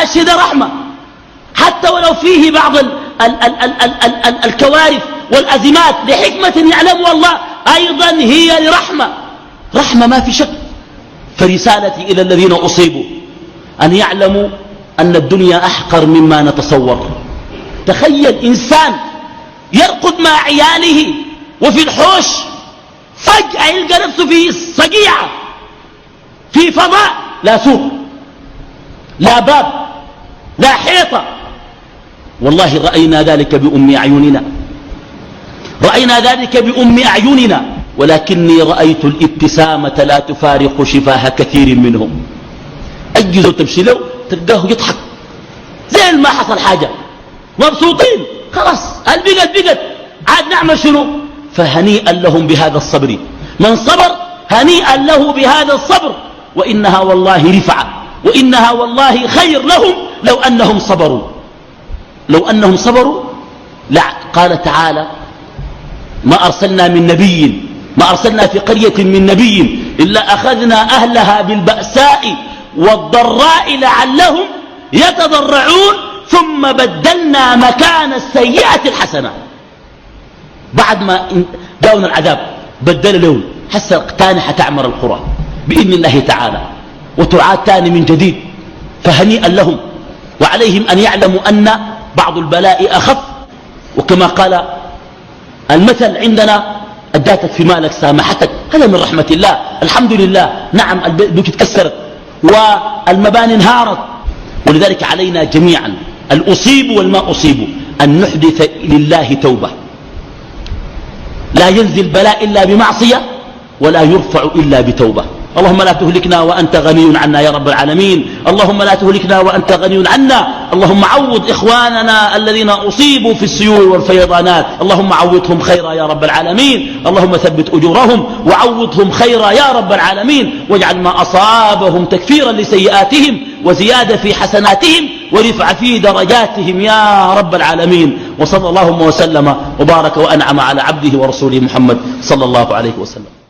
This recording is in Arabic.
الشيء ده رحمة، حتى ولو فيه بعض الكوارث والأزمات لحكمة يعلمها الله أيضا هي لرحمة، رحمة ما في شك. فرسالتي إلى الذين أصيبوا أن يعلموا أن الدنيا أحقر مما نتصور. تخيل إنسان يرقد مع عياله وفي الحوش فجأة يلقى نفسه في صقيعة، في فضاء، لا سوق لا باب لا حيطة. والله رأينا ذلك بأم أعيننا، رأينا ذلك بأم أعيننا، ولكني رأيت الابتسامة لا تفارق شفاه كثير منهم. أجزوا تمشي له تلقاه يضحك زي ما حصل حاجة، مبسوطين خلاص. البقت عاد نعمل شنو؟ فهنيئا لهم بهذا الصبر، من صبر هنيئا له بهذا الصبر، وإنها والله رفعة، وإنها والله خير لهم لو أنهم صبروا، لو أنهم صبروا. لا، قال تعالى ما أرسلنا من نبي، ما أرسلنا في قرية من نبي إلا أخذنا أهلها بالبأساء والضراء لعلهم يتضرعون ثم بدلنا مكان السيئة الحسنة. بعد ما جاءنا العذاب بدل لهم حسن تاني حتعمر القرى بإذن الله تعالى وتعاد تاني من جديد. فهنيئا لهم، وعليهم أن يعلموا أن بعض البلاء أخف. وكما قال المثل عندنا أداتك في مالك سامحتك، هذا من رحمة الله. الحمد لله. نعم البيوت اتكسرت والمباني انهارت، ولذلك علينا جميعا الأصيب والما أصيب أن نحدث لله توبة. لا ينزل بلاء إلا بمعصية ولا يرفع إلا بتوبة. اللهم لا تهلكنا وأنت غني عنا يا رب العالمين، اللهم لا تهلكنا وأنت غني عنا. اللهم عوض إخواننا الذين أصيبوا في السيول والفيضانات، اللهم عوضهم خيرا يا رب العالمين، اللهم ثبت أجورهم وعوضهم خيرا يا رب العالمين، واجعل ما أصابهم تكفيرا لسيئاتهم وزيادة في حسناتهم ورفع في درجاتهم يا رب العالمين. وصلى اللهم وسلم وبارك وأنعم على عبده ورسوله محمد صلى الله عليه وسلم.